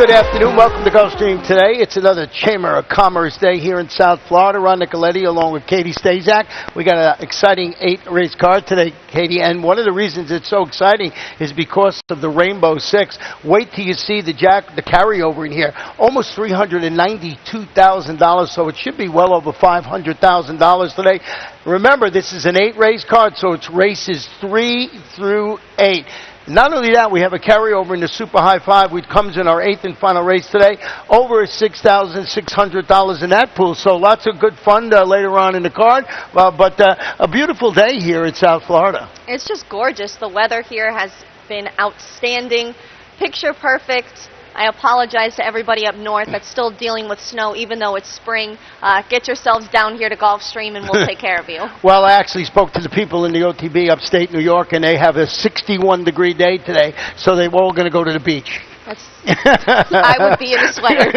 good afternoon. Welcome to Gulfstream today. It's another Chamber of Commerce day here in South Florida. Ron Nicoletti along with Katie Stazak. We got an exciting 8-race card today, Katie, and one of the reasons it's so exciting is because of the Rainbow Six. Wait till you see the carryover in here. Almost $392,000, so it should be well over $500,000 today. Remember, this is an 8-race card, so it's races 3 through 8. Not only that, we have a carryover in the Super High Five, which comes in our 8th and final race today. Over $6,600 in that pool. So lots of good fun later on in the card. But a beautiful day here in South Florida. It's just gorgeous. The weather here has been outstanding. Picture perfect. I apologize to everybody up north that's still dealing with snow, even though it's spring. Get yourselves down here to Gulfstream, and we'll take care of you. Well, I actually spoke to the people in the OTB upstate New York, and they have a 61-degree day today, so they're all going to go to the beach. I would be in a sweater.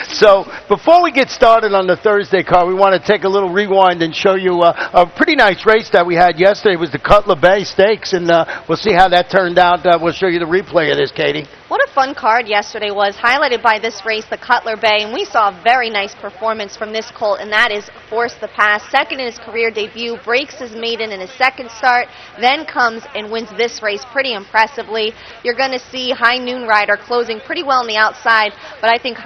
So before we get started on the Thursday card, we want to take a little rewind and show you a pretty nice race that we had yesterday. It was the Cutler Bay Stakes, and we'll see how that turned out. We'll show you the replay of this, Katie. What a fun card yesterday was, highlighted by this race, the Cutler Bay, and we saw a very nice performance from this colt, and that is Force the Pass. Second in his career debut, breaks his maiden in his second start, then comes and wins this race pretty impressively. You're going to see High Noon Rider closing pretty well on the outside, but I think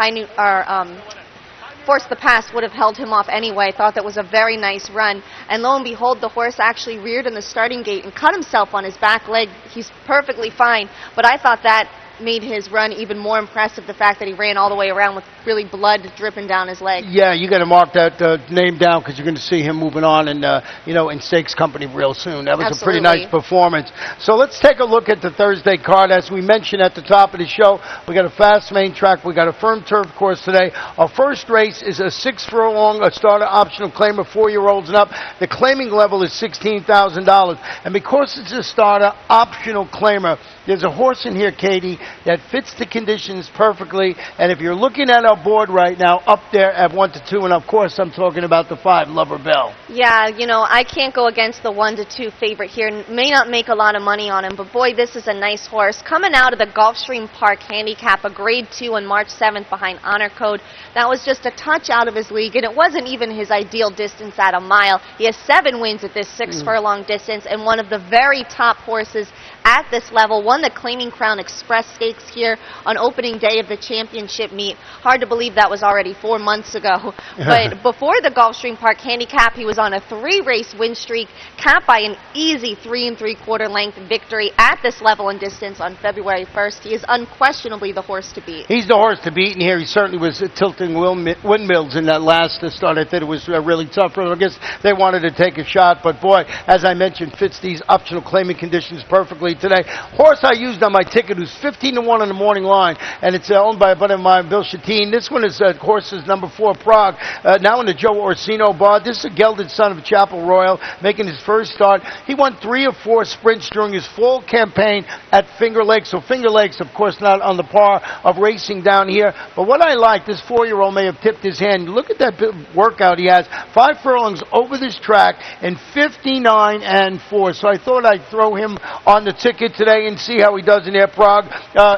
Force the Pass would have held him off anyway. Thought that was a very nice run. And lo and behold, the horse actually reared in the starting gate and cut himself on his back leg. He's perfectly fine, but I thought that made his run even more impressive, the fact that he ran all the way around with really blood dripping down his leg. Yeah, you got to mark that name down because you're going to see him moving on and in Stakes Company real soon. That was Absolutely. A pretty nice performance. So let's take a look at the Thursday card. As we mentioned at the top of the show, we got a fast main track. We got a firm turf course today. Our first race is a 6-furlong, a starter optional claimer, 4-year-olds and up. The claiming level is $16,000. And because it's a starter optional claimer, there's a horse in here, Katie, that fits the conditions perfectly. And if you're looking at our board right now, up there at 1 to 2, and of course I'm talking about the 5, Lover Bell. Yeah, I can't go against the 1 to 2 favorite here. May not make a lot of money on him, but boy, this is a nice horse. Coming out of the Gulfstream Park Handicap, a grade 2 on March 7th behind Honor Code. That was just a touch out of his league, and it wasn't even his ideal distance at a mile. He has 7 wins at this 6-furlong distance, and one of the very top horses at this level. Won the Claiming Crown Express Stakes here on opening day of the championship meet. Hard to believe that was already 4 months ago. But before the Gulfstream Park Handicap, he was on a 3-race win streak, capped by an easy 3 3/4 length victory at this level and distance on February 1st. He is unquestionably the horse to beat. He's the horse to beat in here. He certainly was tilting windmills in that last start. I thought it was really tough for him. I guess they wanted to take a shot, but boy, as I mentioned, fits these optional claiming conditions perfectly today. Horse I used on my ticket who's 15 to 1 on the morning line, and it's owned by a buddy of mine, Bill Chatine. This one is horse's number 4, Prague, now in the Joe Orsino bar. This is a gelded son of Chapel Royal, making his first start. He won 3 or 4 sprints during his fall campaign at Finger Lakes. So Finger Lakes, of course, not on the par of racing down here. But what I like, this 4-year-old may have tipped his hand. Look at that workout he has. 5 furlongs over this track in 59 and 4. So I thought I'd throw him on the ticket today and see how he does in there, Prague,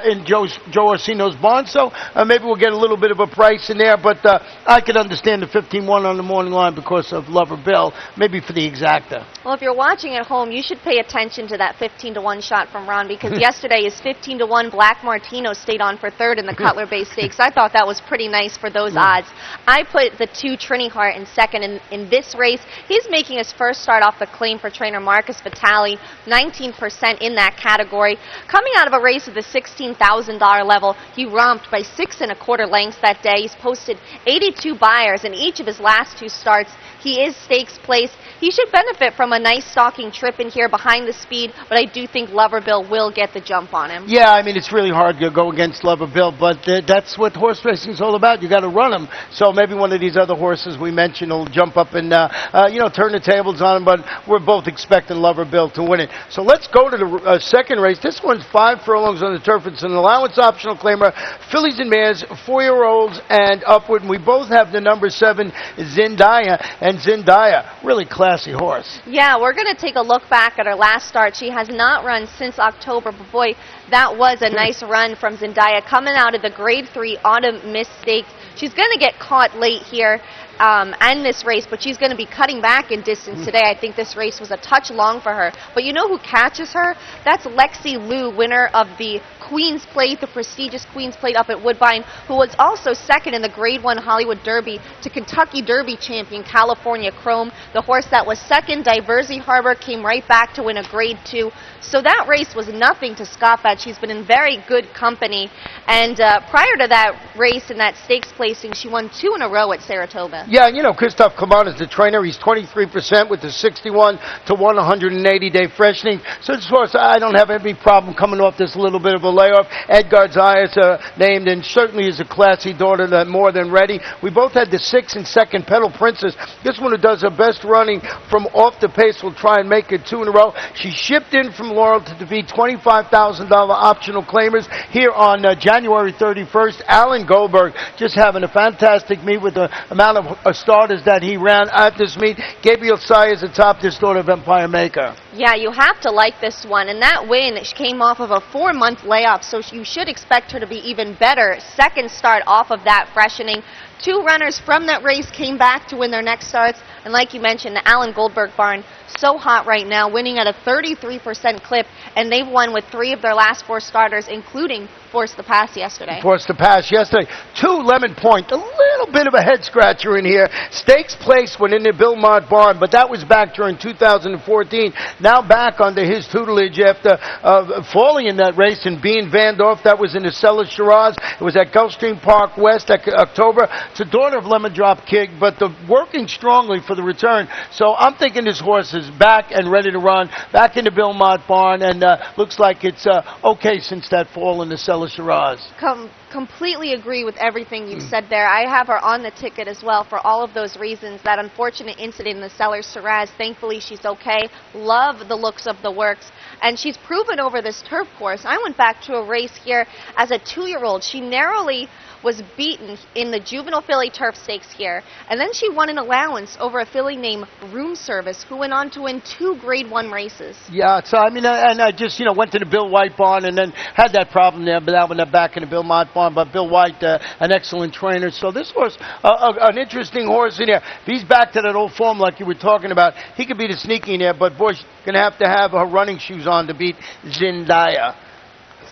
in Joe Orsino's barn. So maybe we'll get a little bit of a price in there, but I could understand the 15-1 on the morning line because of Lover Bell, maybe for the exacta. Well, if you're watching at home, you should pay attention to that 15 to 1 shot from Ron, because yesterday his 15 to 1 Black Martino stayed on for 3rd in the Cutler Bay Stakes. I thought that was pretty nice for those odds. I put the 2 Trini Hart in 2nd in this race. He's making his first start off the claim for trainer Marcus Vitale, 19% in that category. Coming out of a race at the $16,000 level, he romped by 6 1/4 lengths that day. He's posted 82 buyers in each of his last 2 starts. He is stakes place. He should benefit from a nice stalking trip in here behind the speed, but I do think Lover Bill will get the jump on him. Yeah, I mean, it's really hard to go against Lover Bill, but that's what horse racing is all about. You got to run him. So maybe one of these other horses we mentioned will jump up and turn the tables on him, but we're both expecting Lover Bill to win it. So let's go to the second race. This one's 5 furlongs on the turf. It's an allowance optional claimer. Fillies and mares, 4-year-olds and upward. And we both have the number 7 Zendaya. And And Zendaya, really classy horse. Yeah, we're going to take a look back at her last start. She has not run since October, but boy, that was a nice run from Zendaya coming out of the Grade 3 Autumn Miss Stakes. She's going to get caught late here and this race, but she's going to be cutting back in distance today. I think this race was a touch long for her. But you know who catches her? That's Lexi Liu, winner of the Queen's Plate, the prestigious Queen's Plate up at Woodbine, who was also second in the Grade 1 Hollywood Derby to Kentucky Derby champion California Chrome. The horse that was second, Diversey Harbor, came right back to win a Grade 2. So that race was nothing to scoff at. She's been in very good company. And prior to that race and that stakes placing, she won 2 in a row at Saratoga. Yeah, you know, Christophe Clement is the trainer. He's 23% with the 61 to 180-day freshening. So this horse, I don't have any problem coming off this little bit of a layoff. Edgar Zayas named, and certainly is a classy daughter that more than ready. We both had the 6 and second Pedal Princess. This one who does her best running from off the pace will try and make it 2 in a row. She shipped in from Laurel to defeat $25,000 optional claimers here on January 31st. Alan Goldberg just having a fantastic meet with the amount of starters that he ran at this meet. Gabriel Sayers atop this daughter of Empire Maker. Yeah, you have to like this one. And that win, she came off of a 4-month layoff, so you should expect her to be even better. Second start off of that freshening. 2 runners from that race came back to win their next starts. And like you mentioned, the Alan Goldberg barn, so hot right now, winning at a 33% clip. And they've won with 3 of their last 4 starters, including Force the Pass yesterday. Force the Pass yesterday. 2 Lemon Point, a little bit of a head scratcher in here. Stakes place went in the Bill Mott barn, but that was back during 2014. Now back under his tutelage after falling in that race and being vanned off. That was in the Cellar Shiraz. It was at Gulfstream Park West October. It's a daughter of Lemon Drop Kick, but working strongly for the return. So I'm thinking this horse is back and ready to run, back in the Bill Mott barn, and looks like it's okay since that fall in the Cellar Shiraz. Completely agree with everything you've said there. I have her on the ticket as well for all of those reasons. That unfortunate incident in the Cellar Shiraz, thankfully she's okay. Love the looks of the works. And she's proven over this turf course. I went back to a race here as a 2-year-old. She narrowly was beaten in the Juvenile Filly Turf Stakes here. And then she won an allowance over a filly named Room Service, who went on to win 2 Grade 1 races. Yeah, so I mean, and I just, went to the Bill White barn and then had that problem there, but that one back in the Bill Mott barn. But Bill White, an excellent trainer. So this horse, an interesting horse in here. If he's back to that old form like you were talking about, he could be the sneaky in there, but boy, she's going to have her running shoes on to beat Zendaya.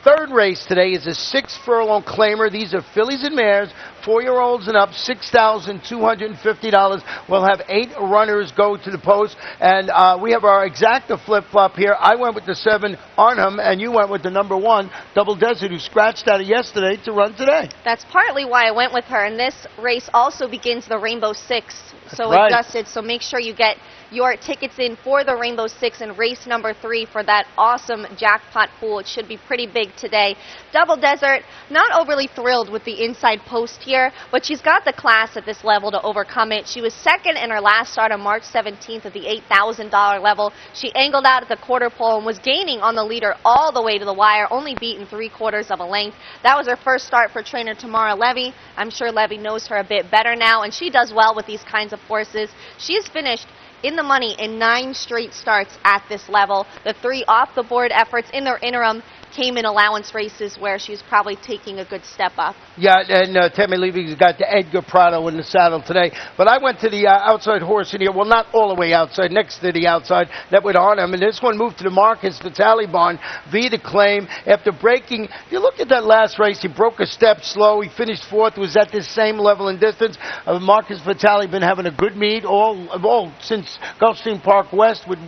Third race today is a 6-furlong claimer. These are fillies and mares, 4-year-olds and up, $6,250. We'll have 8 runners go to the post, and we have our exacta flip-flop here. I went with the 7, Arnhem, and you went with the number 1, Double Desert, who scratched out of yesterday to run today. That's partly why I went with her, and this race also begins the Rainbow 6, so right. Adjusted, so make sure you get your tickets in for the Rainbow 6 and race number 3 for that awesome jackpot pool. It should be pretty big today. Double Desert, not overly thrilled with the inside post here, but she's got the class at this level to overcome it. She was second in her last start on March 17th at the $8,000 level. She angled out at the quarter pole and was gaining on the leader all the way to the wire, only beaten 3/4 of a length. That was her first start for trainer Tamara Levy. I'm sure Levy knows her a bit better now, and she does well with these kinds of horses. She has finished in the money in 9 straight starts at this level. The 3 off-the-board efforts in their interim came in allowance races where she's probably taking a good step up. Yeah, and Tammy Levy's got the Edgar Prado in the saddle today. But I went to the outside horse in here. Well, not all the way outside, next to the outside. That went on him. And this one moved to the Marcus Vitale barn via the claim after breaking. You look at that last race, he broke a step slow. He finished 4th, was at this same level in distance. Marcus Vitale been having a good meet all since Gulfstream Park West with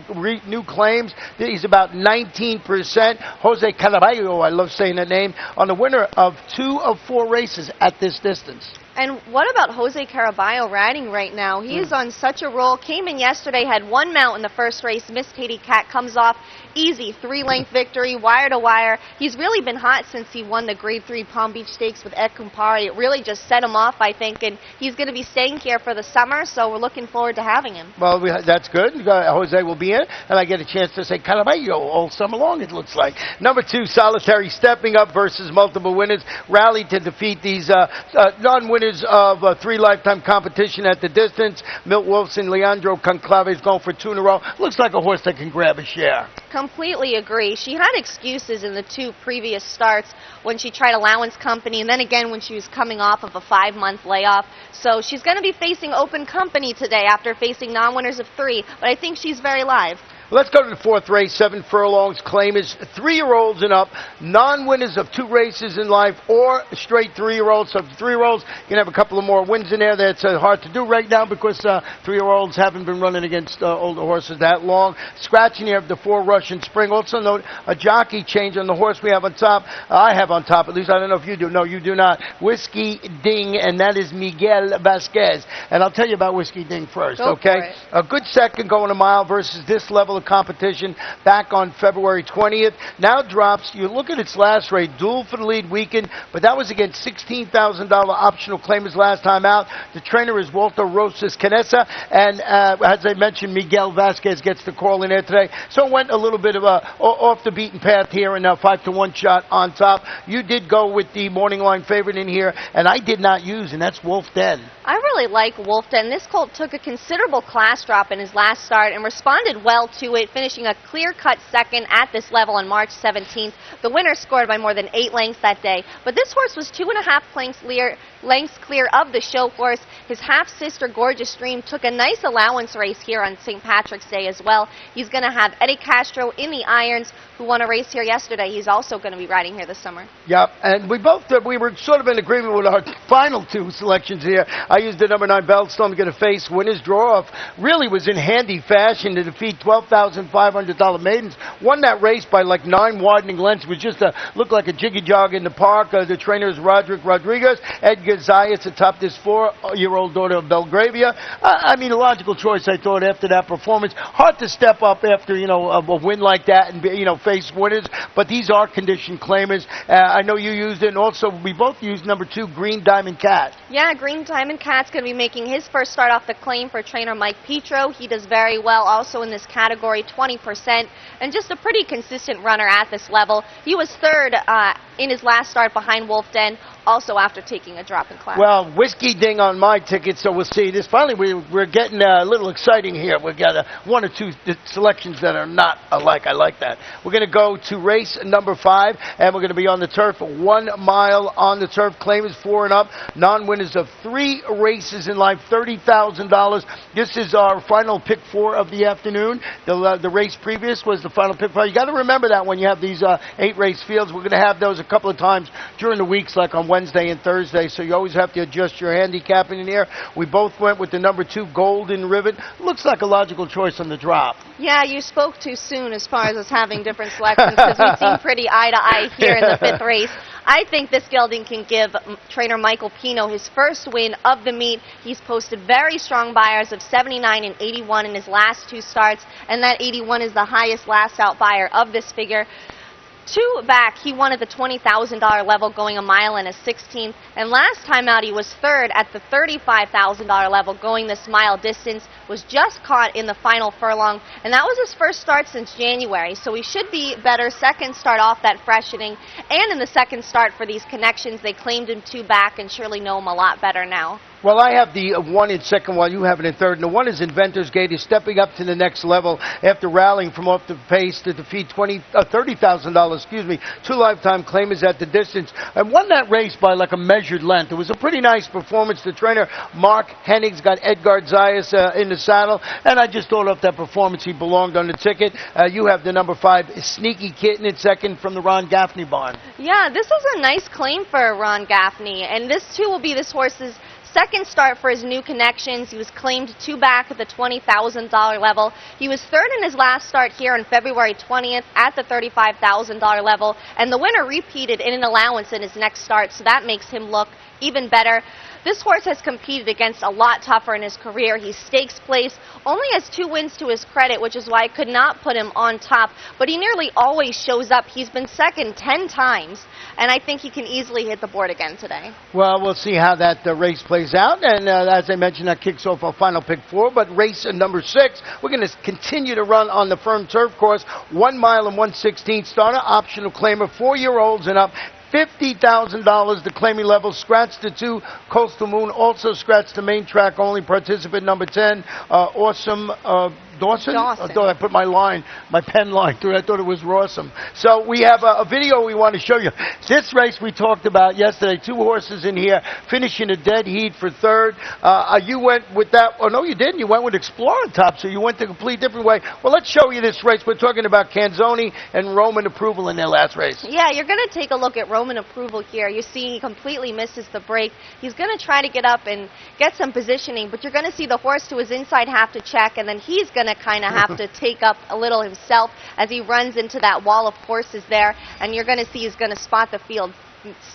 new claims. He's about 19%. Jose Caraballo, I love saying that name, on the winner of 2 of 4 races at this distance. And what about Jose Caraballo riding right now? He is on such a roll. Came in yesterday, had 1 mount in the first race. Miss Katie Cat comes off easy 3-length victory, wire to wire. He's really been hot since he won the Grade 3 Palm Beach Stakes with Ed Campari. It really just set him off, I think, and he's going to be staying here for the summer, so we're looking forward to having him. Well, that's good. Jose will be in, and I get a chance to say Caraballo all summer long, it looks like. Number 2, Solitary, stepping up versus multiple winners. Rallied to defeat these non-winners winners of 3 lifetime competition at the distance. Milt Wolfson, Leandro Conclave is going for 2 in a row. Looks like a horse that can grab a share. Completely agree. She had excuses in the 2 previous starts when she tried Allowance Company and then again when she was coming off of a 5-month layoff. So she's going to be facing Open Company today after facing non-winners of 3, but I think she's very live. Let's go to the 4th race, 7 furlongs. Claim is 3-year-olds and up, non-winners of 2 races in life, or straight 3-year-olds. So 3-year-olds, you can have a couple of more wins in there. That's hard to do right now because 3-year-olds haven't been running against older horses that long. Scratching here of the 4 Russian Spring. Also note a jockey change on the horse we have on top. I have on top, at least I don't know if you do. No, you do not. Whiskey Ding, and that is Miguel Vasquez. And I'll tell you about Whiskey Ding first, Go okay? for it. A good second going a mile versus this level of competition back on February 20th. Now drops. You look at its last rate, duel for the lead weekend, but that was against $16,000 optional claimers last time out. The trainer is Walter Rosas Canessa, and as I mentioned, Miguel Vasquez gets the call in there today. So it went a little bit of a off the beaten path here, and 5-to-1 shot on top. You did go with the morning line favorite in here, and I did not use, and that's Wolf Den. I really like Wolf Den. This colt took a considerable class drop in his last start and responded well to it, finishing a clear-cut second at this level on March 17th. The winner scored by more than 8 lengths that day, but this horse was 2.5 lengths clear of the show horse. His half-sister, Gorgeous Dream, took a nice allowance race here on St. Patrick's Day as well. He's going to have Eddie Castro in the irons, who won a race here yesterday. He's also going to be riding here this summer. Yep, and we were sort of in agreement with our final 2 selections here. I used the number 9 Bellstone going to face winners draw off. Really was in handy fashion to defeat $12,500 maidens. Won that race by like 9 widening lengths. It was just looked like a jiggy jog in the park. The trainer is Roderick Rodriguez. Edgar Zayas atop this 4-year-old daughter of Belgravia. I mean, a logical choice, I thought, after that performance. Hard to step up after, a win like that and, face winners, but these are condition claimers. I know you used it, and also we both used number 2, Green Diamond Cat. Yeah, Green Diamond Cat's going to be making his first start off the claim for trainer Mike Petro. He does very well also in this category, 20%, and just a pretty consistent runner at this level. He was 3rd in his last start behind Wolf Den, also after taking a drop in class. Well, Whiskey Ding on my ticket, so we'll see. This finally, we're getting a little exciting here. We've got 1 or 2 selections that are not alike. I like that. We're going to go to race number 5, and we're going to be on the turf. 1 mile on the turf. Claimers 4 and up. Non-winners of 3 races in life, $30,000. This is our final pick 4 of the afternoon. The race previous was the final pick 5. You got to remember that when you have these 8 race fields. We're going to have those a couple of times during the weeks, like on Wednesday and Thursday, so you always have to adjust your handicapping in here. We both went with the number 2 Golden Rivet. Looks like a logical choice on the drop. Yeah, you spoke too soon as far as us having different selections because we seem pretty eye-to-eye here in the 5th race. I think this gelding can give trainer Michael Pino his first win of the meet. He's posted very strong buyers of 79 and 81 in his last 2 starts, and that 81 is the highest last-out buyer of this figure. 2 back, he won at the $20,000 level, going a mile and a 16th. And last time out, he was 3rd at the $35,000 level, going this mile distance. Was just caught in the final furlong, and that was his first start since January. So he should be better. Second start off that freshening, and in the second start for these connections, they claimed him 2 back and surely know him a lot better now. Well, I have the 1 in second while you have it in third. And the 1 is Inventor's Gate. Is stepping up to the next level after rallying from off the pace to defeat $30,000, 2 lifetime claimers at the distance. And won that race by like a measured length. It was a pretty nice performance. The trainer, Mark Hennig's got Edgar Zayas in the saddle. And I just thought off that performance he belonged on the ticket. You have the number 5, Sneaky Kitten, in second from the Ron Gaffney barn. Yeah, this is a nice claim for Ron Gaffney. And this, too, will be this horse's second start for his new connections. He was claimed 2 back at the $20,000 level. He was 3rd in his last start here on February 20th at the $35,000 level, and the winner repeated in an allowance in his next start, so that makes him look even better. This horse has competed against a lot tougher in his career. He's stakes place, only has 2 wins to his credit, which is why I could not put him on top, but he nearly always shows up. He's been second 10 times, and I think he can easily hit the board again today. Well, we'll see how that race plays out, and as I mentioned, that kicks off our final pick 4, but race number 6, we're going to continue to run on the firm turf course, 1 mile and 1/16 starter, optional claimer, 4-year-olds and up. $50,000. The claiming level scratched the 2. Coastal Moon also scratched the main track only participant number 10. Awesome. Dawson? Dawson. I thought I put my pen line through it. I thought it was Rawsome. So we have a video we want to show you. This race we talked about yesterday. 2 horses in here finishing a dead heat for third. You went with that. Oh, no, you didn't. You went with Explorer on top, so you went the complete different way. Well, let's show you this race. We're talking about Canzoni and Roman Approval in their last race. Yeah, you're going to take a look at Roman Approval here. You see he completely misses the break. He's going to try to get up and get some positioning, but you're going to see the horse to his inside have to check, and then he's going to kind of have to take up a little himself as he runs into that wall of horses there, and you're going to see he's going to spot the field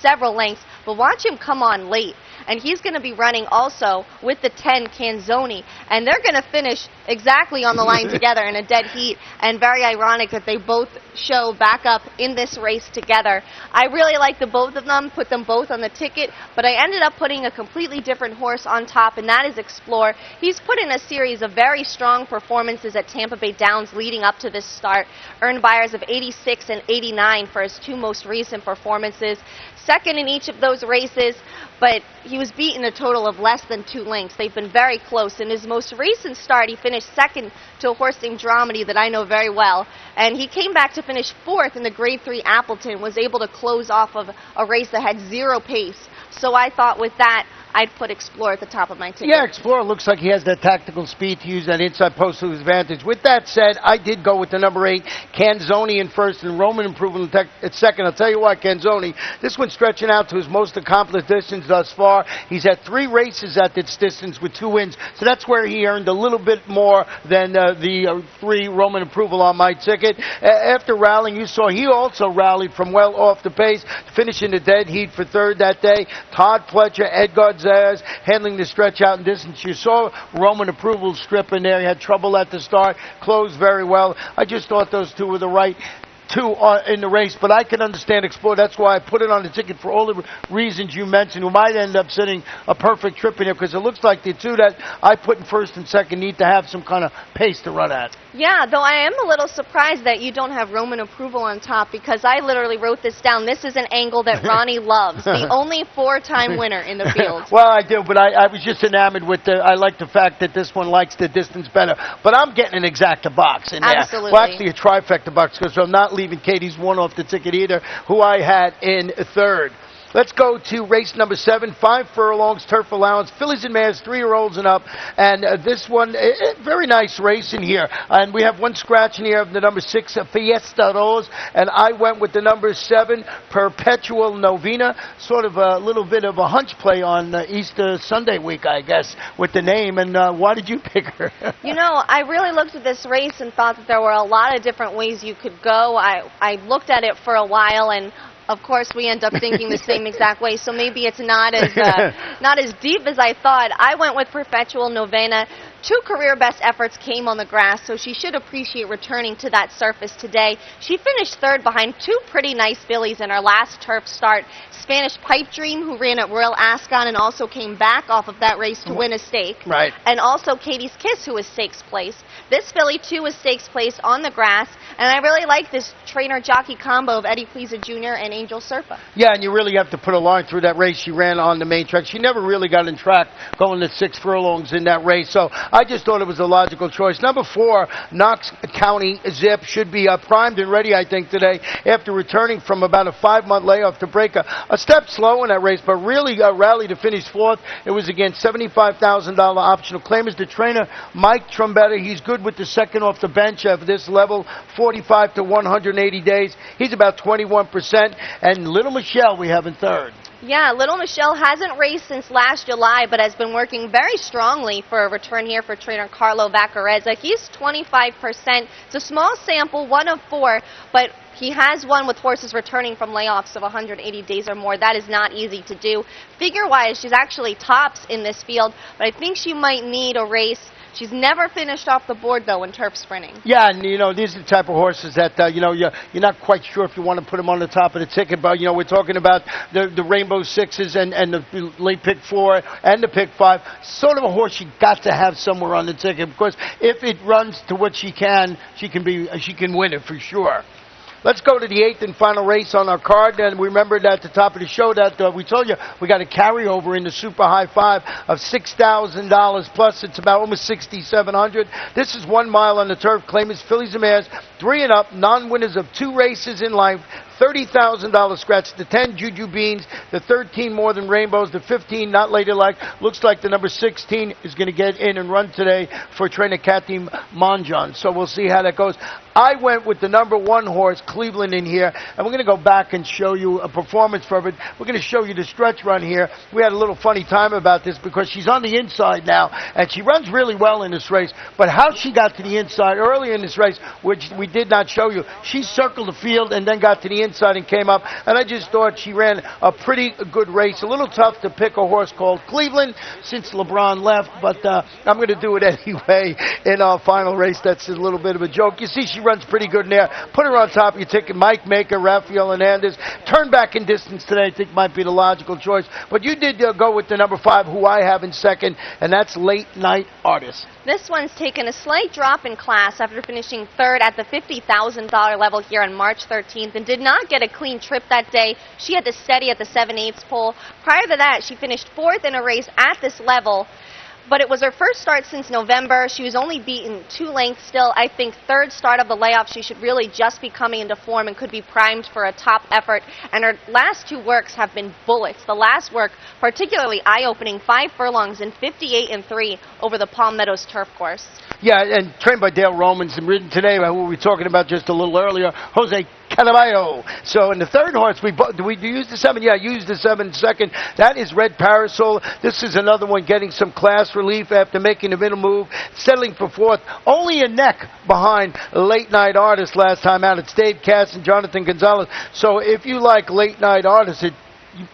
several lengths, but watch him come on late. And he's going to be running also with the 10 Canzoni, and they're going to finish exactly on the line together in a dead heat, and very ironic that they both show back up in this race together. I really like the both of them, put them both on the ticket, but I ended up putting a completely different horse on top, and that is Explore. He's put in a series of very strong performances at Tampa Bay Downs leading up to this start, earned buyers of 86 and 89 for his 2 most recent performances. Second in each of those races, but he was beaten a total of less than 2 lengths. They've been very close. In his most recent start, he finished second to a horse named Dramedy that I know very well, and he came back to finish 4th in the Grade 3 Appleton, was able to close off of a race that had 0 pace. So I thought with that, I'd put Explorer at the top of my ticket. Yeah, Explorer looks like he has that tactical speed to use that inside post to his advantage. With that said, I did go with the number 8, Canzoni in first and Roman Improvement at second. I'll tell you what, Canzoni, this one's stretching out to his most accomplished distance thus far. He's had 3 races at this distance with 2 wins, so that's where he earned a little bit more than the 3 Roman Approval on my ticket. After rallying, you saw he also rallied from well off the pace, finishing the dead heat for third that day. Todd Fletcher, Edgar Zayas handling the stretch out in distance. You saw Roman Approval strip in there. He had trouble at the start, closed very well. I just thought those 2 were the right 2 in the race, but I can understand Explorer. That's why I put it on the ticket for all the reasons you mentioned, who might end up sitting a perfect trip in here, because it looks like the 2 that I put in first and second need to have some kind of pace to run at. Yeah, though I am a little surprised that you don't have Roman Approval on top, because I literally wrote this down. This is an angle that Ronnie loves, the only 4-time winner in the field. Well, I do, but I was just enamored with I like the fact that this one likes the distance better. But I'm getting an exacta box in there. Absolutely. Well, actually a trifecta box, because I'm not leaving Katie's 1 off the ticket either, who I had in third. Let's go to race number 7, 5 furlongs, turf allowance, fillies and mares, 3-year-olds and up. And this one, very nice race in here. And we have 1 scratch in here of the number 6, Fiesta Rose. And I went with the number 7, Perpetual Novena. Sort of a little bit of a hunch play on Easter Sunday week, I guess, with the name. And why did you pick her? You know, I really looked at this race and thought that there were a lot of different ways you could go. I looked at it for a while, and of course, we end up thinking the same exact way, so maybe it's not as deep as I thought. I went with Perpetual Novena. 2 career best efforts came on the grass, so she should appreciate returning to that surface today. She finished third behind 2 pretty nice fillies in her last turf start. Spanish Pipe Dream, who ran at Royal Ascot and also came back off of that race to win a stake. Right. And also Katie's Kiss, who was stakes place. This filly, too, was stakes place on the grass, and I really like this trainer-jockey combo of Eddie Pleaser Jr. and Angel Serpa. Yeah, and you really have to put a line through that race she ran on the main track. She never really got in track going to 6 furlongs in that race, so I just thought it was a logical choice. Number 4, Knox County Zip, should be primed and ready, I think, today, after returning from about a 5-month layoff to break a step slow in that race, but really rallied to finish 4th. It was against $75,000 optional claimers. The trainer, Mike Trombetta, he's good with the second off the bench at this level, 45 to 180 days. He's about 21%. And Little Michelle we have in third. Yeah, Little Michelle hasn't raced since last July, but has been working very strongly for a return here for trainer Carlo Vaccarezza. He's 25%. It's a small sample, 1 of 4, but he has won with horses returning from layoffs of 180 days or more. That is not easy to do. Figure-wise, she's actually tops in this field, but I think she might need a race. She's never finished off the board, though, in turf sprinting. Yeah, and, you know, these are the type of horses that, you know, you're not quite sure if you want to put them on the top of the ticket, but, you know, we're talking about the Rainbow Sixes and the late pick 4 and the pick 5. Sort of a horse you got to have somewhere on the ticket, because if it runs to what she can win it for sure. Let's go to the 8th and final race on our card. And we remembered at the top of the show that we told you we got a carryover in the Super High Five of $6,000 plus. It's about almost $6,700. This is 1 mile on the turf. Claimants fillies and mares, 3 and up, non-winners of 2 races in life. $30,000 scratch. The 10 Juju Beans, the 13 More Than Rainbows, the 15 Not Ladylike. Looks like the number 16 is going to get in and run today for trainer Kathy Monjon. So we'll see how that goes. I went with the number 1 horse, Cleveland, in here, and we're going to go back and show you a performance from it. We're going to show you the stretch run here. We had a little funny time about this because she's on the inside now, and she runs really well in this race. But how she got to the inside early in this race, which we did not show you, she circled the field and then got to the inside and came up, and I just thought she ran a pretty good race. A little tough to pick a horse called Cleveland since LeBron left, but I'm going to do it anyway in our final race. That's a little bit of a joke. You see, she runs pretty good in there. Put her on top of your ticket. Mike Maker, Rafael Hernandez. Turn back in distance today, I think might be the logical choice. But you did go with the number 5, who I have in second, and that's Late Night Artist. This one's taken a slight drop in class after finishing 3rd at the $50,000 level here on March 13th and did not get a clean trip that day. She had to steady at the 7/8 pole. Prior to that, she finished 4th in a race at this level. But it was her first start since November. She was only beaten 2 lengths still. I think 3rd start of the layoff, she should really just be coming into form and could be primed for a top effort. And her last 2 works have been bullets. The last work, particularly eye-opening, 5 furlongs and 58-3 over the Palm Meadows turf course. Yeah, and trained by Dale Romans and ridden today by who we were talking about just a little earlier, Jose Caraballo. So in the 3rd horse, do we use the 7? Yeah, use the 7 second. That is Red Parasol. This is another one getting some class relief after making the middle move, settling for 4th. Only a neck behind Late Night Artist last time out. It's Dave Cass and Jonathan Gonzalez. So if you like Late Night Artist, you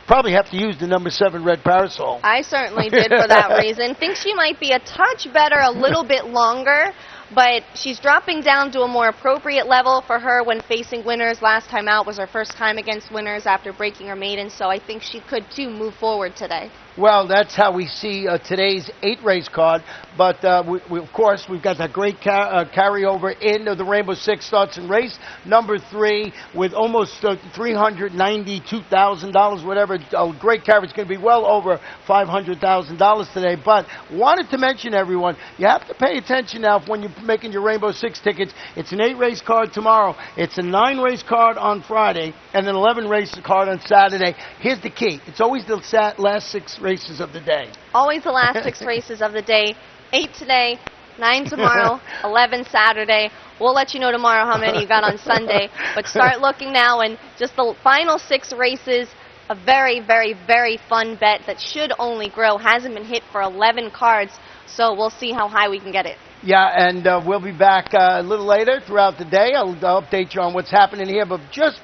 probably have to use the number 7 Red Parasol. I certainly did for that reason. Think she might be a touch better a little bit longer, but she's dropping down to a more appropriate level for her when facing winners. Last time out was her first time against winners after breaking her maiden, so I think she could, too, move forward today. Well, that's how we see today's 8-race card. But, of course, we've got that great carryover into the Rainbow Six. Starts in race number 3 with almost $392,000, whatever. A great carry. It's going to be well over $500,000 today. But wanted to mention, everyone, you have to pay attention now when you're making your Rainbow Six tickets. It's an 8-race card tomorrow. It's a 9-race card on Friday and an 11-race card on Saturday. Here's the key. It's always the last 6 races of the day. Always the last 6 races of the day. 8 today, 9 tomorrow, 11 Saturday. We'll let you know tomorrow how many you got on Sunday. But start looking now, and just the final 6 races, a very, very, very fun bet that should only grow. Hasn't been hit for 11 cards, so we'll see how high we can get it. Yeah, and we'll be back a little later throughout the day. I'll update you on what's happening here. But just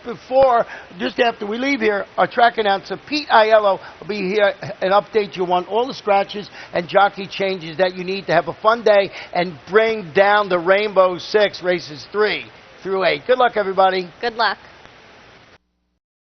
after we leave here, our track announcer, Pete Aiello, will be here and update you on all the scratches and jockey changes that you need to have a fun day and bring down the Rainbow Six races 3 through 8. Good luck, everybody. Good luck.